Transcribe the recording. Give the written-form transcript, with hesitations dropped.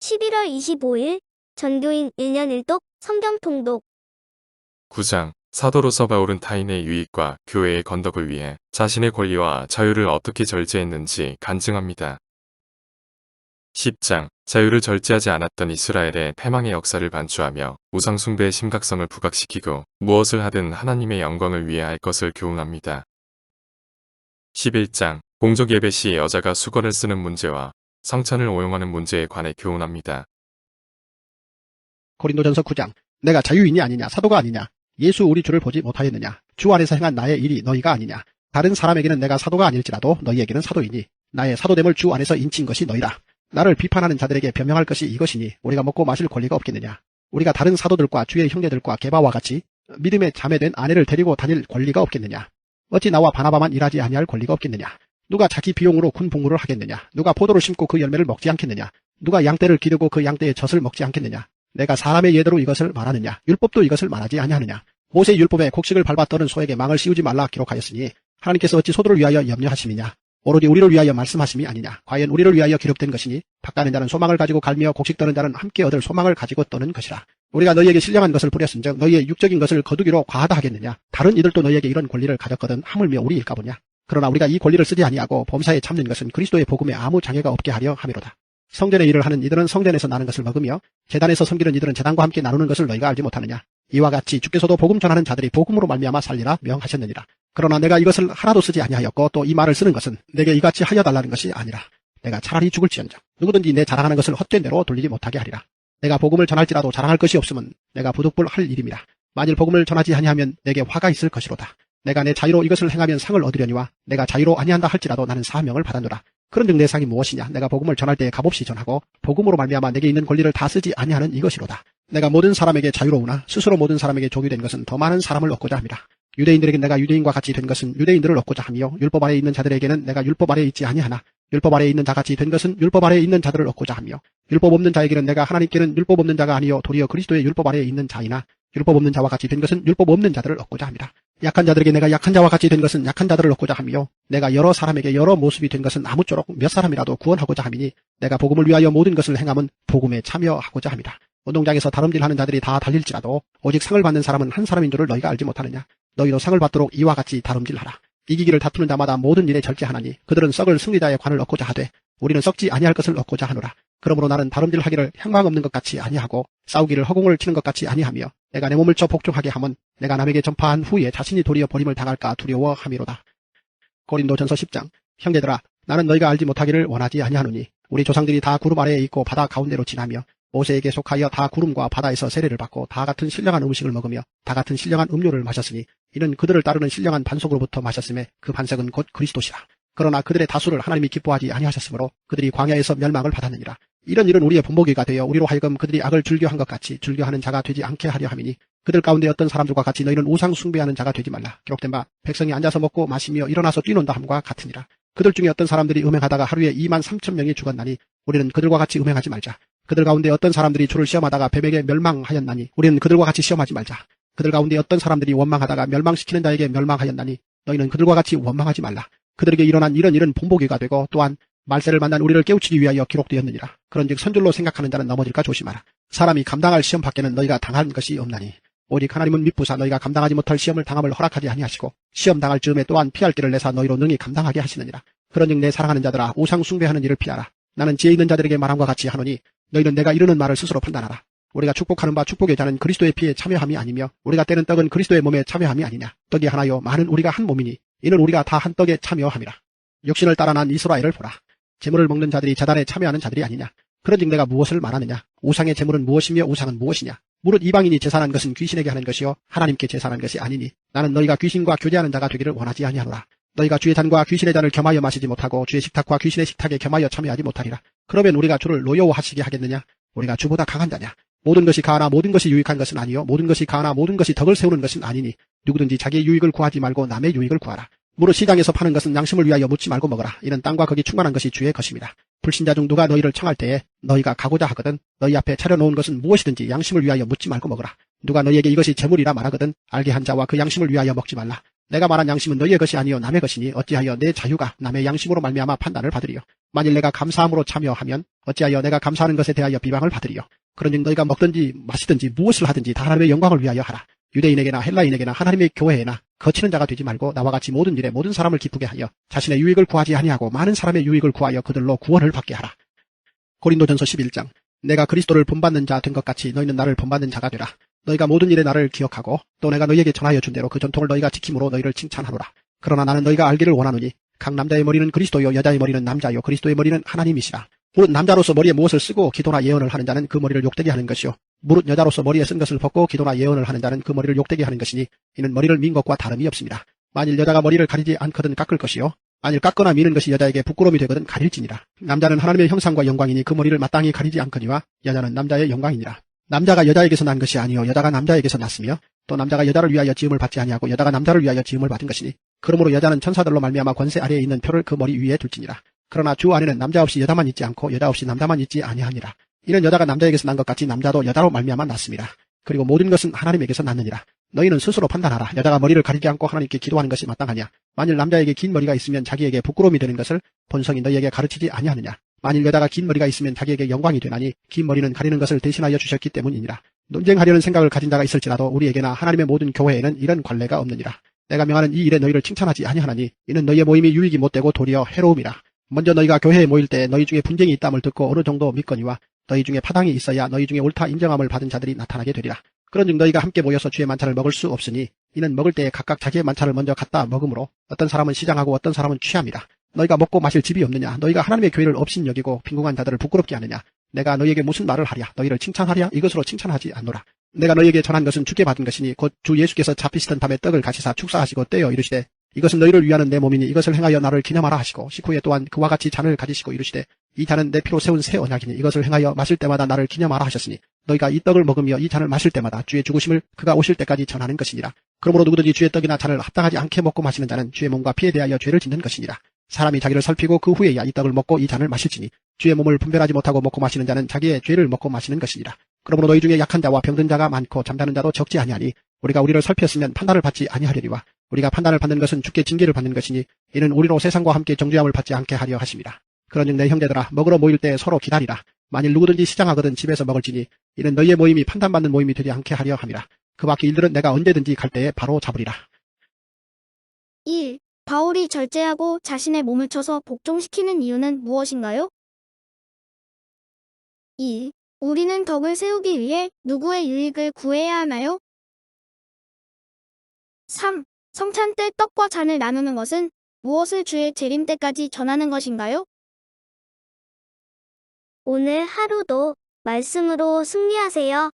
11월 25일 전교인 1년 1독 성경 통독 9장 사도로서 바울은 타인의 유익과 교회의 건덕을 위해 자신의 권리와 자유를 어떻게 절제했는지 간증합니다. 10장 자유를 절제하지 않았던 이스라엘의 패망의 역사를 반추하며 우상숭배의 심각성을 부각시키고 무엇을 하든 하나님의 영광을 위해 할 것을 교훈합니다. 11장 공적 예배 시 여자가 수건을 쓰는 문제와 성찬을 오용하는 문제에 관해 교훈합니다. 고린도전서 9장 내가 자유인이 아니냐 사도가 아니냐 예수 우리 주를 보지 못하였느냐 주 안에서 행한 나의 일이 너희가 아니냐 다른 사람에게는 내가 사도가 아닐지라도 너희에게는 사도이니 나의 사도됨을 주 안에서 인친 것이 너희라. 나를 비판하는 자들에게 변명할 것이 이것이니 우리가 먹고 마실 권리가 없겠느냐. 우리가 다른 사도들과 주의 형제들과 게바와 같이 믿음에 자매된 아내를 데리고 다닐 권리가 없겠느냐. 어찌 나와 바나바만 일하지 아니할 권리가 없겠느냐. 누가 자기 비용으로 군 복무를 하겠느냐. 누가 포도를 심고 그 열매를 먹지 않겠느냐. 누가 양떼를 기르고 그 양떼의 젖을 먹지 않겠느냐. 내가 사람의 예대로 이것을 말하느냐. 율법도 이것을 말하지 아니하느냐. 모세 율법에 곡식을 밟아 떠는 소에게 망을 씌우지 말라 기록하였으니 하나님께서 어찌 소들을 위하여 염려하심이냐. 오로지 우리를 위하여 말씀하심이 아니냐. 과연 우리를 위하여 기록된 것이니 밭가는 자는 소망을 가지고 갈며 곡식 떠는 자는 함께 얻을 소망을 가지고 떠는 것이라. 우리가 너희에게 신령한 것을 뿌렸은즉 너희의 육적인 것을 거두기로 과하다 하겠느냐. 다른 이들도 너희에게 이런 권리를 가졌거든 하물며 우리일까 보냐. 그러나 우리가 이 권리를 쓰지 아니하고 범사에 참는 것은 그리스도의 복음에 아무 장애가 없게 하려 함이로다. 성전의 일을 하는 이들은 성전에서 나는 것을 먹으며 제단에서 섬기는 이들은 제단과 함께 나누는 것을 너희가 알지 못하느냐. 이와 같이 주께서도 복음 전하는 자들이 복음으로 말미암아 살리라 명하셨느니라. 그러나 내가 이것을 하나도 쓰지 아니하였고 또 이 말을 쓰는 것은 내게 이같이 하여 달라는 것이 아니라 내가 차라리 죽을지언정 누구든지 내 자랑하는 것을 헛된 대로 돌리지 못하게 하리라. 내가 복음을 전할지라도 자랑할 것이 없으면 내가 부득불할 일임이라. 만일 복음을 전하지 아니하면 내게 화가 있을 것이로다. 내가 내 자유로 이것을 행하면 상을 얻으려니와 내가 자유로 아니한다 할지라도 나는 사명을 받았노라. 그런즉 내 상이 무엇이냐. 내가 복음을 전할 때에 값없이 전하고 복음으로 말미암아 내게 있는 권리를 다 쓰지 아니하는 이것이로다. 내가 모든 사람에게 자유로우나 스스로 모든 사람에게 종이 된 것은 더 많은 사람을 얻고자 함이라. 유대인들에게 내가 유대인과 같이 된 것은 유대인들을 얻고자 하며 율법 아래에 있는 자들에게는 내가 율법 아래에 있지 아니하나 율법 아래에 있는 자같이 된 것은 율법 아래에 있는 자들을 얻고자 하며 율법 없는 자에게는 내가 하나님께는 율법 없는 자가 아니요 도리어 그리스도의 율법 아래에 있는 자이나 율법 없는 자와 같이 된 것은 율법 없는 자들을 얻고자 함이라. 약한 자들에게 내가 약한 자와 같이 된 것은 약한 자들을 얻고자 하며 내가 여러 사람에게 여러 모습이 된 것은 아무쪼록 몇 사람이라도 구원하고자 함이니 내가 복음을 위하여 모든 것을 행함은 복음에 참여하고자 함이라. 운동장에서 다름질하는 자들이 다 달릴지라도 오직 상을 받는 사람은 한 사람인 줄을 너희가 알지 못하느냐. 너희도 상을 받도록 이와 같이 다름질하라. 이기기를 다투는 자마다 모든 일에 절제하나니 그들은 썩을 승리자의 관을 얻고자 하되 우리는 썩지 아니할 것을 얻고자 하노라. 그러므로 나는 다름질하기를 향망 없는 것 같이 아니하고 싸우기를 허공을 치는 것 같이 아니하며 내가 내 몸을 쳐 복종하게 함은 내가 남에게 전파한 후에 자신이 도리어 버림을 당할까 두려워함이로다. 고린도전서 10장 형제들아 나는 너희가 알지 못하기를 원하지 아니하노니 우리 조상들이 다 구름 아래에 있고 바다 가운데로 지나며 모세에게 속하여 다 구름과 바다에서 세례를 받고 다 같은 신령한 음식을 먹으며 다 같은 신령한 음료를 마셨으니 이는 그들을 따르는 신령한 반석으로부터 마셨음에 그 반석은 곧 그리스도시라. 그러나 그들의 다수를 하나님이 기뻐하지 아니하셨으므로 그들이 광야에서 멸망을 받았느니라. 이런 일은 우리의 본보기가 되어 우리로 하여금 그들이 악을 즐겨한 것 같이 즐겨하는 자가 되지 않게 하려 함이니 그들 가운데 어떤 사람들과 같이 너희는 우상 숭배하는 자가 되지 말라. 기록된 바 백성이 앉아서 먹고 마시며 일어나서 뛰논다 함과 같으니라. 그들 중에 어떤 사람들이 음행하다가 하루에 23,000명이 죽었나니 우리는 그들과 같이 음행하지 말자. 그들 가운데 어떤 사람들이 주를 시험하다가 뱀에게 멸망하였나니 우리는 그들과 같이 시험하지 말자. 그들 가운데 어떤 사람들이 원망하다가 멸망시키는 자에게 멸망하였나니 너희는 그들과 같이 원망하지 말라. 그들에게 일어난 이런 일은 본보기가 되고 또한 말세를 만난 우리를 깨우치기 위하여 기록되었느니라. 그런즉 선줄로 생각하는 자는 넘어질까 조심하라. 사람이 감당할 시험 밖에는 너희가 당한 것이 없나니 오직 하나님은 미쁘사 너희가 감당하지 못할 시험을 당함을 허락하지 아니하시고 시험 당할 즈음에 또한 피할 길을 내사 너희로 능히 감당하게 하시느니라. 그런즉 내 사랑하는 자들아 우상 숭배하는 일을 피하라. 나는 지혜 있는 자들에게 말함과 같이 하노니 너희는 내가 이르는 말을 스스로 판단하라. 우리가 축복하는 바 축복의 자는 그리스도의 피에 참여함이 아니며 우리가 떼는 떡은 그리스도의 몸에 참여함이 아니냐. 떡이 하나요 많은 우리가 한 몸이니 이는 우리가 다 한 떡에 참여함이라. 육신을 따라 난 이스라엘을 보라. 제물을 먹는 자들이 제단에 참여하는 자들이 아니냐. 그런즉 내가 무엇을 말하느냐. 우상의 제물은 무엇이며 우상은 무엇이냐. 무릇 이방인이 제사하는 것은 귀신에게 하는 것이요 하나님께 제사하는 것이 아니니 나는 너희가 귀신과 교제하는 자가 되기를 원하지 아니하노라. 너희가 주의 잔과 귀신의 잔을 겸하여 마시지 못하고 주의 식탁과 귀신의 식탁에 겸하여 참여하지 못하리라. 그러면 우리가 주를 노여워하시게 하겠느냐. 우리가 주보다 강한 자냐. 모든 것이 가하나 모든 것이 유익한 것은 아니요 모든 것이 가하나 모든 것이 덕을 세우는 것은 아니니 누구든지 자기의 유익을 구하지 말고 남의 유익을 구하라. 무릇 시장에서 파는 것은 양심을 위하여 묻지 말고 먹으라. 이는 땅과 거기 충만한 것이 주의 것입니다. 불신자 중 누가 너희를 청할 때에 너희가 가고자 하거든 너희 앞에 차려놓은 것은 무엇이든지 양심을 위하여 묻지 말고 먹으라. 누가 너희에게 이것이 재물이라 말하거든 알게 한 자와 그 양심을 위하여 먹지 말라. 내가 말한 양심은 너희의 것이 아니요 남의 것이니 어찌하여 내 자유가 남의 양심으로 말미암아 판단을 받으리요. 만일 내가 감사함으로 참여하면 어찌하여 내가 감사하는 것에 대하여 비방을 받으리요. 그러니 너희가 먹든지 마시든지 무엇을 하든지 다 하나님의 영광을 위하여 하라. 유대인에게나 헬라인에게나 하나님의 교회에나 거치는 자가 되지 말고 나와 같이 모든 일에 모든 사람을 기쁘게 하여 자신의 유익을 구하지 아니하고 많은 사람의 유익을 구하여 그들로 구원을 받게 하라. 고린도전서 11장. 내가 그리스도를 본받는 자 된 것 같이 너희는 나를 본받는 자가 되라. 너희가 모든 일에 나를 기억하고 또 내가 너희에게 전하여 준 대로 그 전통을 너희가 지킴으로 너희를 칭찬하노라. 그러나 나는 너희가 알기를 원하노니 각 남자의 머리는 그리스도요 여자의 머리는 남자요 그리스도의 머리는 하나님이시라. 무릇 남자로서 머리에 무엇을 쓰고 기도나 예언을 하는 자는 그 머리를 욕되게 하는 것이요 무릇 여자로서 머리에 쓴 것을 벗고 기도나 예언을 하는 자는 그 머리를 욕되게 하는 것이니 이는 머리를 민 것과 다름이 없습니다. 만일 여자가 머리를 가리지 않거든 깎을 것이요 만일 깎거나 미는 것이 여자에게 부끄러움이 되거든 가릴지니라. 남자는 하나님의 형상과 영광이니 그 머리를 마땅히 가리지 않거니와 여자는 남자의 영광이니라. 남자가 여자에게서 난 것이 아니요 여자가 남자에게서 났으며 또 남자가 여자를 위하여 지음을 받지 아니하고 여자가 남자를 위하여 지음을 받은 것이니 그러므로 여자는 천사들로 말미암아 권세 아래에 있는 표를 그 머리 위에 둘지니라. 그러나 주 안에는 남자 없이 여자만 있지 않고 여자 없이 남자만 있지 아니하니라. 이는 여자가 남자에게서 난 것 같이 남자도 여자로 말미암아 났습니다. 그리고 모든 것은 하나님에게서 났느니라. 너희는 스스로 판단하라. 여자가 머리를 가리지 않고 하나님께 기도하는 것이 마땅하냐. 만일 남자에게 긴 머리가 있으면 자기에게 부끄러움이 되는 것을 본성이 너희에게 가르치지 아니하느냐. 만일 여자가 긴 머리가 있으면 자기에게 영광이 되나니 긴 머리는 가리는 것을 대신하여 주셨기 때문이니라. 논쟁하려는 생각을 가진 자가 있을지라도 우리에게나 하나님의 모든 교회에는 이런 관례가 없느니라. 내가 명하는 이 일에 너희를 칭찬하지 아니하나니 이는 너희의 모임이 유익이 못되고 도리어 해로움이라. 먼저 너희가 교회에 모일 때 너희 중에 분쟁이 있다함을 듣고 어느 정도 믿거니와 너희 중에 파당이 있어야 너희 중에 옳다 인정함을 받은 자들이 나타나게 되리라. 그런즉 너희가 함께 모여서 주의 만찬을 먹을 수 없으니 이는 먹을 때에 각각 자기의 만찬을 먼저 갖다 먹으므로 어떤 사람은 시장하고 어떤 사람은 취합니다. 너희가 먹고 마실 집이 없느냐. 너희가 하나님의 교회를 업신여기고 빈궁한 자들을 부끄럽게 하느냐. 내가 너희에게 무슨 말을 하랴. 너희를 칭찬하랴. 이것으로 칭찬하지 않노라. 내가 너희에게 전한 것은 주께 받은 것이니 곧 주 예수께서 잡히시던 밤에 떡을 가시사 축사하시고 떼어 이르시되 이것은 너희를 위하는 내 몸이니 이것을 행하여 나를 기념하라 하시고 식후에 또한 그와 같이 잔을 가지시고 이르시되 이 잔은 내 피로 세운 새 언약이니 이것을 행하여 마실 때마다 나를 기념하라 하셨으니 너희가 이 떡을 먹으며 이 잔을 마실 때마다 주의 죽으심을 그가 오실 때까지 전하는 것이니라. 그러므로 누구든지 주의 떡이나 잔을 합당하지 않게 먹고 마시는 자는 주의 몸과 피에 대하여 죄를 짓는 것이니라. 사람이 자기를 살피고 그 후에야 이 떡을 먹고 이 잔을 마실지니 주의 몸을 분별하지 못하고 먹고 마시는 자는 자기의 죄를 먹고 마시는 것이니라. 그러므로 너희 중에 약한 자와 병든 자가 많고 잠자는 자도 적지 아니하니 우리가 우리를 살폈으면 판단을 받지 아니하려니와 우리가 판단을 받는 것은 주께 징계를 받는 것이니 이는 우리로 세상과 함께 정죄함을 받지 않게 하려 하심이라. 그러즉 내 형제들아 먹으러 모일 때 서로 기다리라. 만일 누구든지 시장하거든 집에서 먹을지니 이는 너희의 모임이 판단받는 모임이 되지 않게 하려 함이라. 그 밖의 일들은 내가 언제든지 갈 때에 바로 잡으리라. 1. 바울이 절제하고 자신의 몸을 쳐서 복종시키는 이유는 무엇인가요? 2. 우리는 덕을 세우기 위해 누구의 유익을 구해야 하나요? 3. 성찬 때 떡과 잔을 나누는 것은 무엇을 주의 재림 때까지 전하는 것인가요? 오늘 하루도 말씀으로 승리하세요.